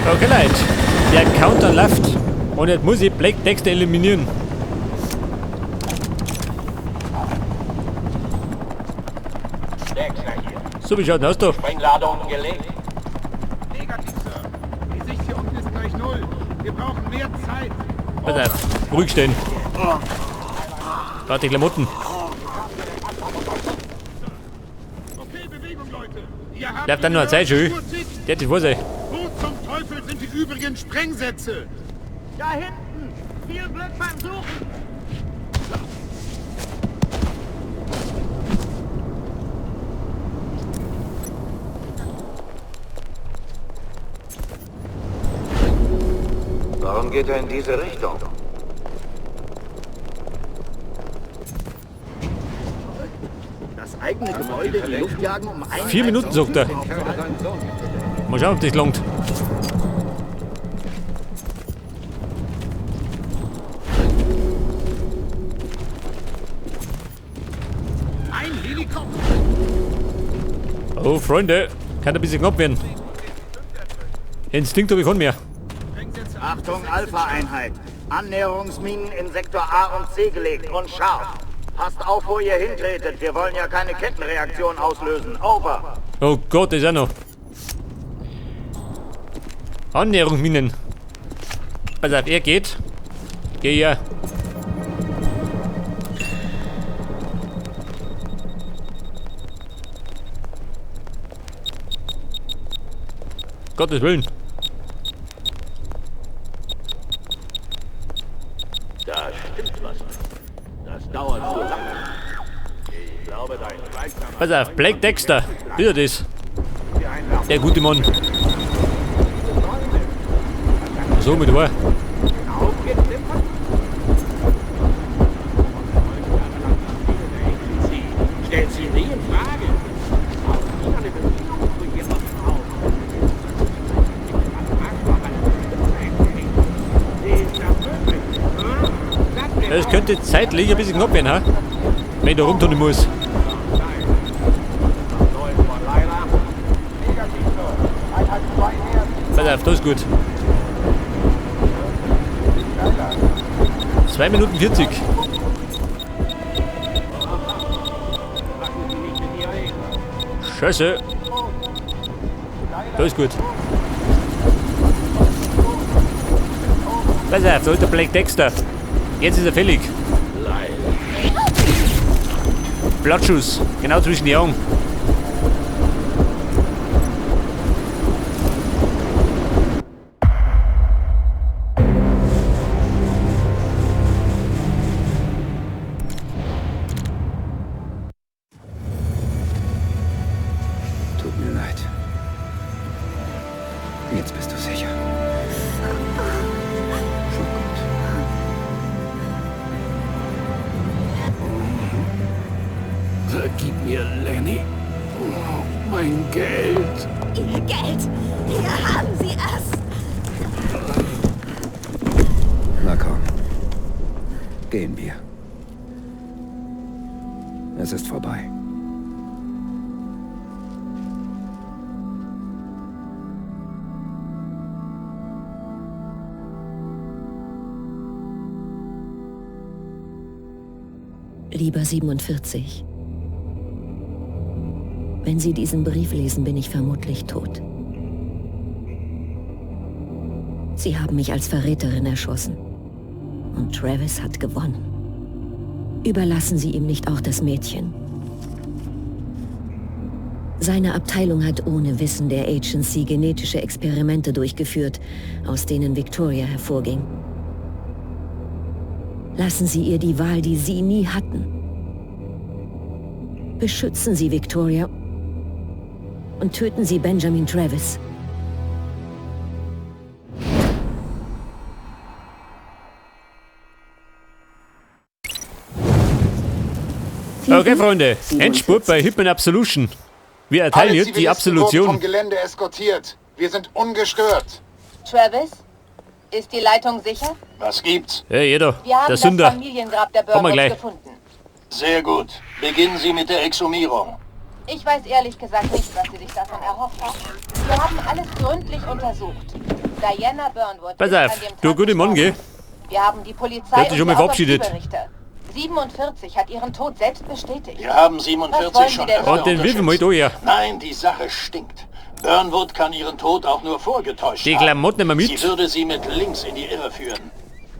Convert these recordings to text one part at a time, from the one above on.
Okay, Leute. Der Counter läuft. Und jetzt muss ich Black Dexter eliminieren. Dexter hier. So, wie schaut das aus da? Sprengladung gelegt. Negativ, Sir. Die Sicht hier unten ist gleich 0. Wir brauchen mehr Zeit. Pass auf, ruhig stehen. Gerade die Klamotten. Okay, Bewegung, Leute. Ihr habt Bleibt dann nur eine Zeit schön. Der hat die Hose. Wo zum Teufel sind die übrigen Sprengsätze? Da hinten! Viel Glück beim Suchen! Warum geht er in diese Richtung? Das eigene Gebäude in die Luft jagen, um 4 Minuten sucht er. Mal schauen, ob das langt. Ein Helikopter. Oh, Freunde. Kann ein bisschen knapp werden. Instinkt habe ich von mir. Achtung, Alpha-Einheit. Annäherungsminen in Sektor A und C gelegt und scharf. Passt auf, wo ihr hintretet. Wir wollen ja keine Kettenreaktion auslösen. Over. Oh Gott, ist auch noch. Annäherungsminen. Pass auf, er geht. Geh ja. Gottes Willen. Da stimmt was. Das dauert zu lange. Ich glaube, dein Gleichsam... Pass auf, Black Dexter. Wieder das. Der gute Mann. So mit Ohr. Stellt sie nie in Frage. Das könnte zeitlich ein bisschen knapp werden, ha? Wenn ich da rumtun muss. Pass auf, das ist gut. 2 Minuten 40. Scheiße. Das ist gut. Pass auf, da ist der Black Dexter. Jetzt ist er fällig. Blattschuss, genau zwischen die Augen. Tut mir leid. Jetzt bist du sicher. Schon gut. Vergib mir, Lenny. Oh, mein Geld. Ihr Geld! Hier haben Sie es! Na komm. Gehen wir. Es ist vorbei. Lieber 47. Wenn Sie diesen Brief lesen, bin ich vermutlich tot. Sie haben mich als Verräterin erschossen. Und Travis hat gewonnen. Überlassen Sie ihm nicht auch das Mädchen. Seine Abteilung hat ohne Wissen der Agency genetische Experimente durchgeführt, aus denen Victoria hervorging. Lassen Sie ihr die Wahl, die Sie nie hatten. Beschützen Sie Victoria und töten Sie Benjamin Travis. Okay, Freunde. Endspurt bei Hitman Absolution. Wir erteilen jetzt die Absolution. Vom Gelände eskortiert. Wir sind ungestört. Travis, ist die Leitung sicher? Was gibt's? Hey, jeder. Wir haben Der das Sünder. Familiengrab der Kommen wir Burgos gleich. gefunden. Sehr gut. Beginnen Sie mit der Exhumierung. Ich weiß ehrlich gesagt nicht, was Sie sich davon erhofft haben. Wir haben alles gründlich untersucht. Diana Burnwood Pass ist an auf, dem Tag du gute Mann, gell? Wir haben die Polizei Der hat sich und schon die mal verabschiedet. Autopsieberichte. 47 hat ihren Tod selbst bestätigt. Wir haben Was wollen 47 Sie schon denn? öfter Und den Wilf mal da her. Nein, die Sache stinkt. Burnwood kann ihren Tod auch nur vorgetäuscht Die haben. Klamotten nehmen wir Sie mit. würde sie mit links in die Irre führen.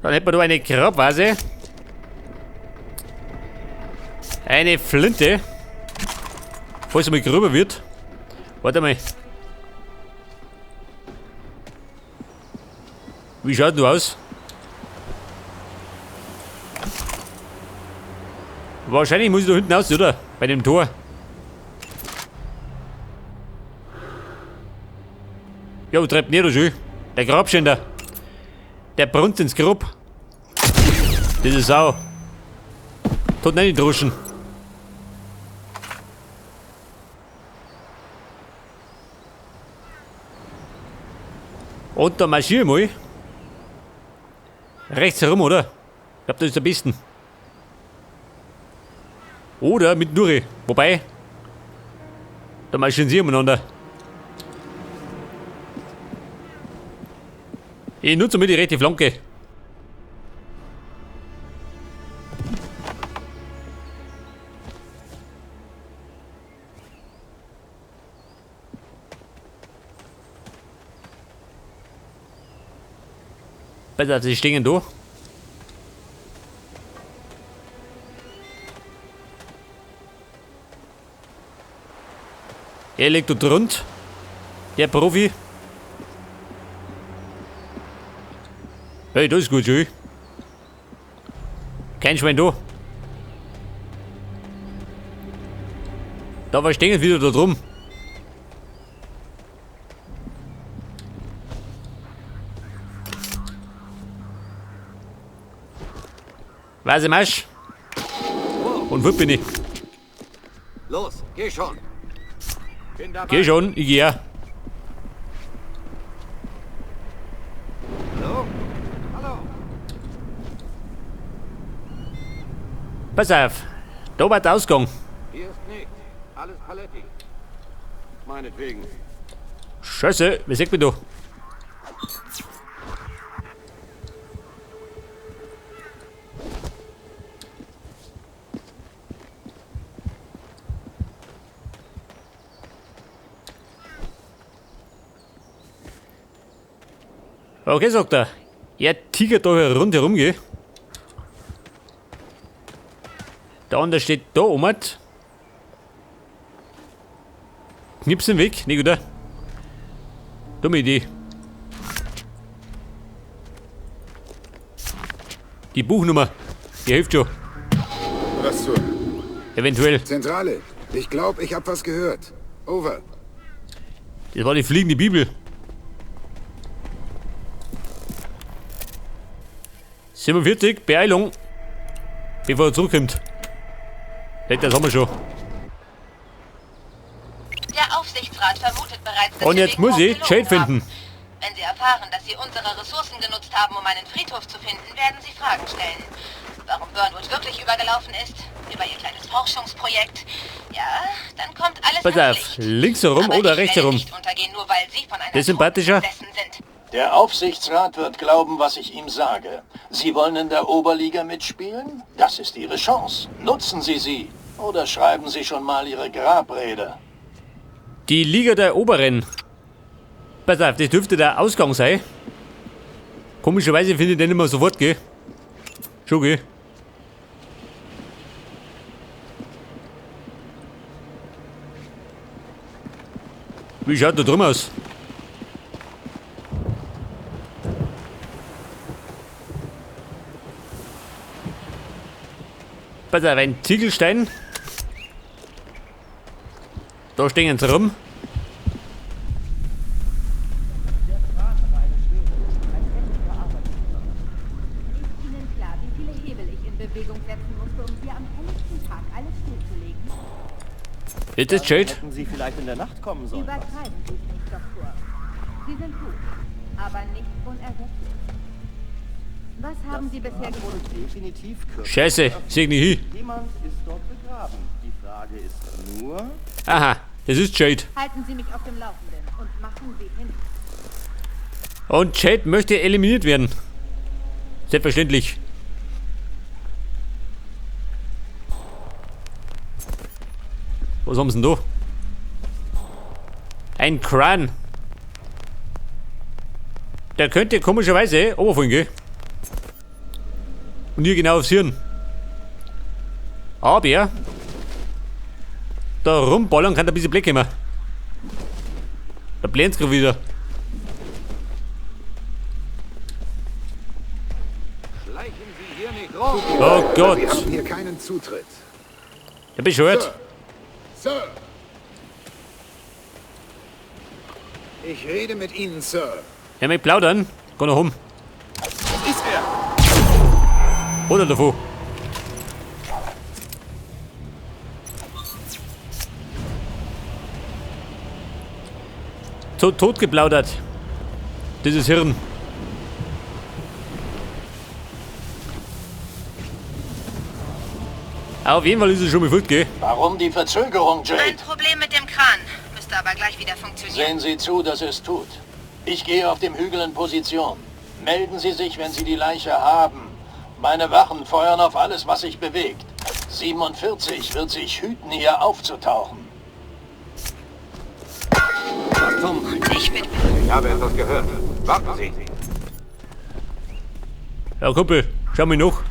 Dann hätten wir da eine Grabvase. Eine Flinte. Falls er mal gröber wird. Warte mal. Wie schaut du aus? Wahrscheinlich muss ich da hinten aus, oder? Bei dem Tor. Jo, treibt nicht so schön. Der Grabschänder. Der brunnt ins Grab. Diese Sau. Tut nicht droschen. Und da marschier ich mal. Rechts herum, oder? Ich glaube, das ist am besten. Oder mit Nuri. Wobei, da marschieren sie umeinander. Ich nutze mal die rechte Flanke. Pass auf, sie stehen da. Er liegt dort rund. Der Profi. Hey, das ist gut, schön. Kein Schwein da. Da war stehen wieder da drum. Was im Arsch? Und wo bin ich? Los, geh schon. Bin dabei. Geh schon, ich geh ja. Hallo? Hallo? Pass auf, da war der Ausgang. Hier ist nichts. Alles Paletti. Meinetwegen. Scheiße, wer sagt mich da? Okay, sagt er. Er tigert da rundherum, gell? Der andere steht da oben. Knips ihn weg, nicht oder? Dumme Idee. Die Buchnummer, die hilft schon. Was zur Eventuell. Zentrale? Ich glaube, ich habe was gehört. Over. Das war die fliegende Bibel. 47, Beeilung. Bevor er zurückkommt. Das haben wir schon. Der Aufsichtsrat vermutet bereits, dass Und wir jetzt wegen muss ich Mord Jade gelogen finden. haben. Wenn Sie erfahren, dass Sie unsere Ressourcen genutzt haben, um einen Friedhof zu finden, werden Sie Fragen stellen. Warum Burnwood wirklich übergelaufen ist, über Ihr kleines Forschungsprojekt. Ja, dann kommt alles Pass ans auf, Licht. links herum Aber oder ich rechts werde herum? nicht untergehen, nur weil Sie von einer Das ist sympathischer. Toten besessen sind. Der Aufsichtsrat wird glauben, was ich ihm sage. Sie wollen in der Oberliga mitspielen? Das ist Ihre Chance. Nutzen Sie sie. Oder schreiben Sie schon mal Ihre Grabrede. Die Liga der Oberen. Pass auf, das dürfte der Ausgang sein. Komischerweise finde ich den immer sofort, gell? Schon, gell? Wie schaut da drum aus? Pass auf, ein Ziegelstein. Da stehen sie rum. Ist Ihnen klar, wie viele Hebel ich in Bewegung setzen musste, um hier am helllichten Tag alles stillzulegen? Ist das Jade? Hätten Sie vielleicht in der Nacht kommen sollen. Übertreiben Sie es nicht, Doktor. Sie sind gut, aber nicht unersetzlich. Was haben Sie bisher gefunden? Definitiv kürzer. Scheiße, sehe nicht hin. Jemand ist dort begraben. Die Frage ist nur... Aha, das ist Jade. Halten Sie mich auf dem Laufenden und machen Sie hin. Und Jade möchte eliminiert werden. Selbstverständlich. Was haben sie denn da? Ein Kran. Der könnte komischerweise runterfallen, gell? Und hier genau aufs Hirn. Aber da rumballern kann da ein bisschen Blick kommen. Da blendet es gerade wieder. Schleichen Sie hier nicht rum. Oh Gott. Wir haben hier keinen Zutritt. Ja, bescheuert. Sir! Ich rede mit Ihnen, Sir. Ja, mit plaudern. Geh noch um. Das ist er! Oder davon. Tot geplaudert. Dieses Hirn. Auf jeden Fall ist es schon mal gut, gell? Warum die Verzögerung, Jade? Ein Problem mit dem Kran. Müsste aber gleich wieder funktionieren. Sehen Sie zu, dass es tut. Ich gehe auf dem Hügel in Position. Melden Sie sich, wenn Sie die Leiche haben. Meine Wachen feuern auf alles, was sich bewegt. 47 wird sich hüten, hier aufzutauchen. Ich bin... Ich habe etwas gehört. Warten Sie. Ja, Kumpel, schau mich noch.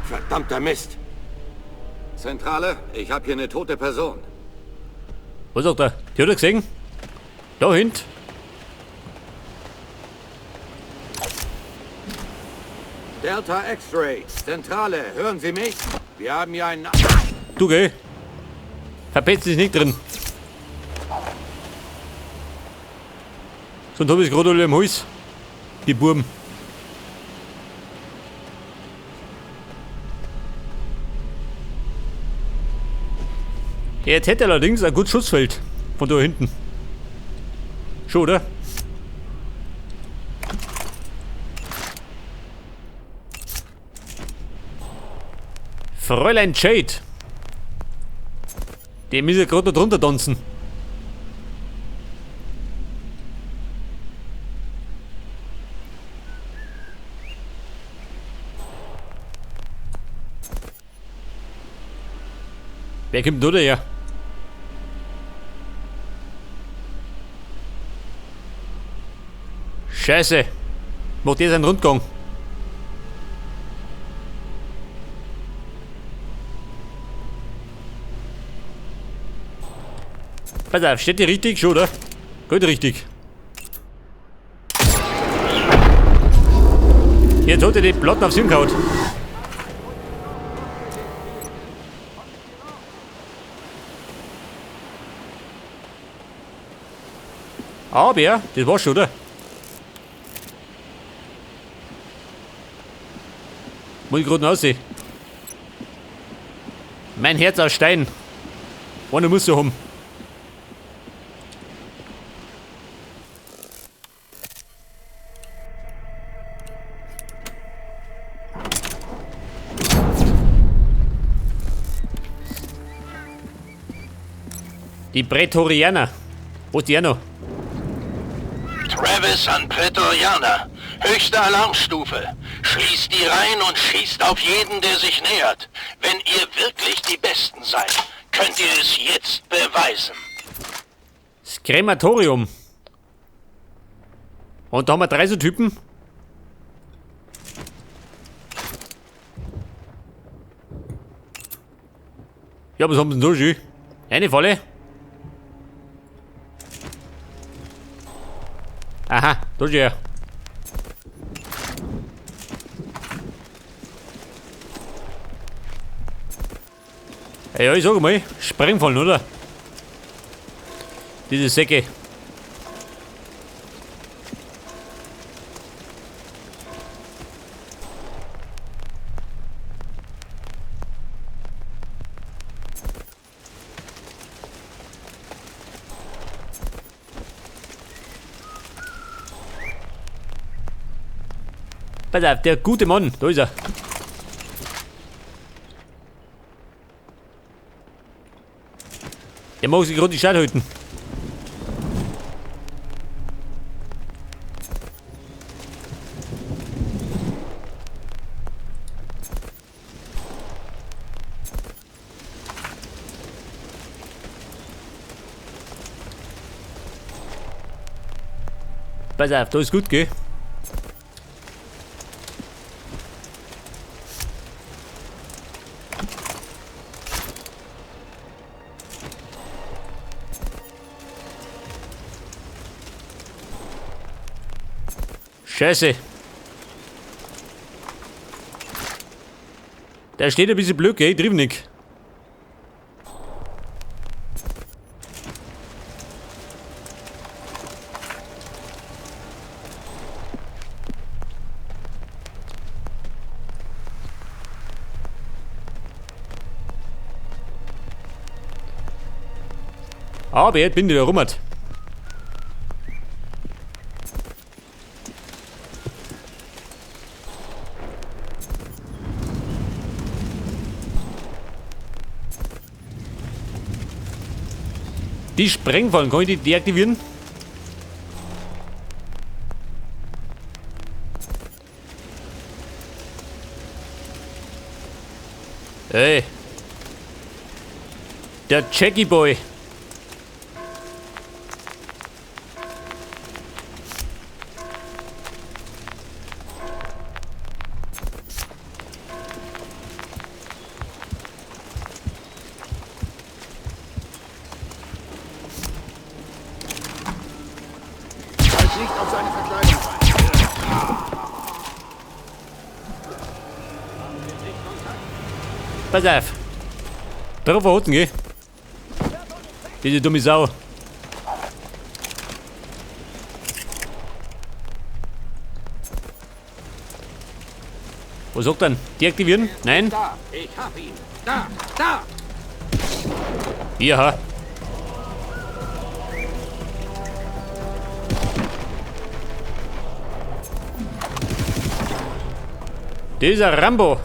Verdammter Mist. Zentrale, ich habe hier eine tote Person. Was sagt er? Die hat er gesehen? Da hint. Delta X-Ray. Zentrale, hören Sie mich? Wir haben hier einen... Du, gell? Verpetzt dich nicht drin. Sonst hab ich gerade alle im Hals. Die Burm. Jetzt hätte er allerdings ein gutes Schussfeld. Von da hinten. Schon, oder? Fräulein Jade. Dem ist ja gerade da drunter tanzen. Wer kommt da her? Scheiße. Macht jetzt einen Rundgang. Pass auf, steht die richtig? Schon, oder? Gut, richtig. Jetzt hat er die Platten aufs Hirn gehauen. Aber, das war's schon, oder? Muss ich gerade noch aussehen. Mein Herz aus Stein. Ohne muss so haben. Die Prätorianer. Wo ist die auch noch? Travis an Prätorianer. Höchste Alarmstufe. Schließt die Reihen und schießt auf jeden, der sich nähert. Wenn ihr wirklich die Besten seid, könnt ihr es jetzt beweisen. Das Krematorium. Und da haben wir 3 so Typen. Ja, was haben sie denn da schon? Eine Falle. Aha, da ist er. Ja, ich sag mal, Sprengfallen, oder? Diese Säcke. Pass auf, der gute Mann, da ist er. Der mag sich gerade die Stadt halten. Pass auf, da ist gut, gell? Scheiße. Der steht ein bisschen blöd, gell? Trieb nicht. Aber jetzt bin ich da rum. Die Sprengfallen, kann ich die deaktivieren? Hey. Der Jackie Boy. Nicht auf seine Verkleidung rein. Pass auf. Drauf verroten, geh. Diese dumme Sau. Was sagt dann? Deaktivieren? Nein? Da, ich hab ihn. Da, da. Ja. Dieser Rambo.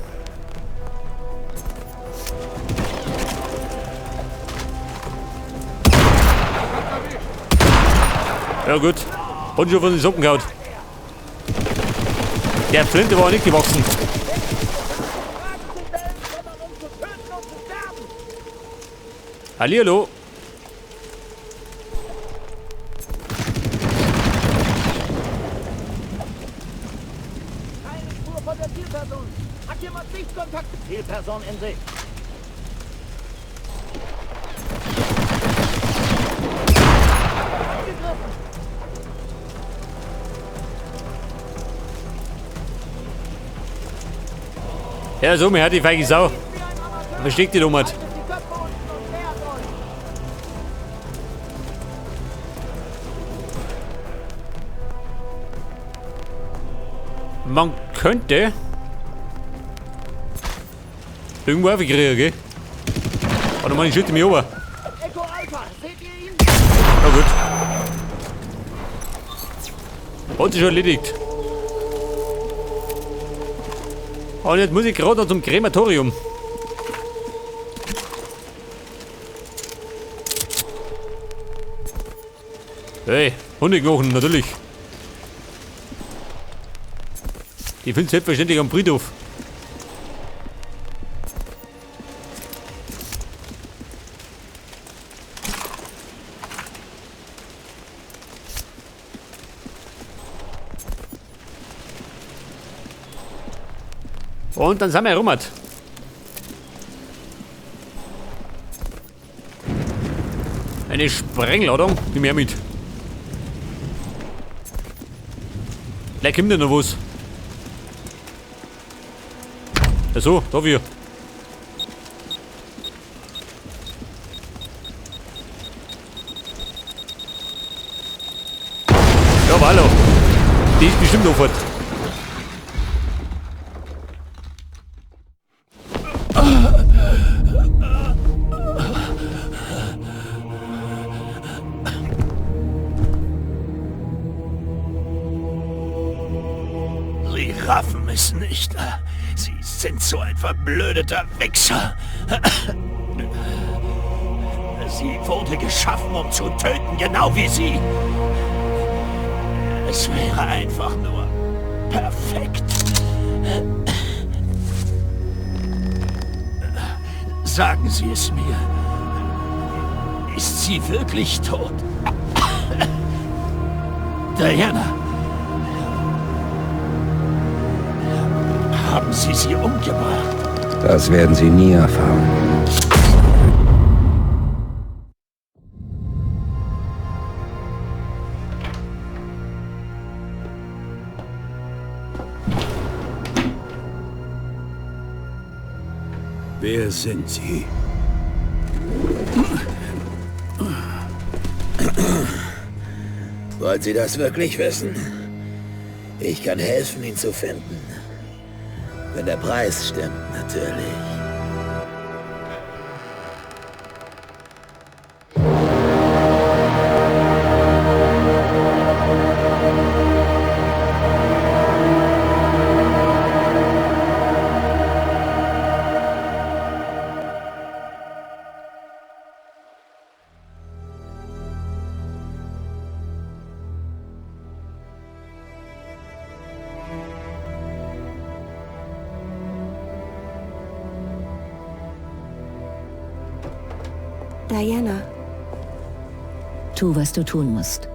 Ja gut. Und schon von den Socken gehaut. Der Flinte war nicht gewachsen. Hallihallo. Von der Zielperson. Hat jemand Sichtkontakt? Zielperson in Sicht. Ja, so, mir hat die feige Sau. Versteckt die Nummer. Man könnte irgendwo aufkriegen, gell? Oder man schüttet mich ober. Echo Alpha, seht ihr ihn? Na gut. Hat sich schon erledigt. Und jetzt muss ich gerade noch zum Krematorium. Hey, Hundeknochen, natürlich. Die finden selbstverständlich am Friedhof. Und dann sind wir herum. Eine Sprengladung, die mehr mit. Gleich kommt ja noch was. Achso, dafür. Ja, aber hallo. Die ist bestimmt noch fort. Sie raffen es nicht. Sie sind so ein verblödeter Wichser. Sie wurde geschaffen, um zu töten, genau wie Sie. Es wäre einfach nur perfekt. Sagen Sie es mir. Ist sie wirklich tot? Diana. haben Sie sie umgebracht? Das werden Sie nie erfahren. Wer sind Sie? Wollt ihr das wirklich wissen? Ich kann helfen, ihn zu finden. Wenn der Preis stimmt, natürlich. Diana. Tu, was du tun musst.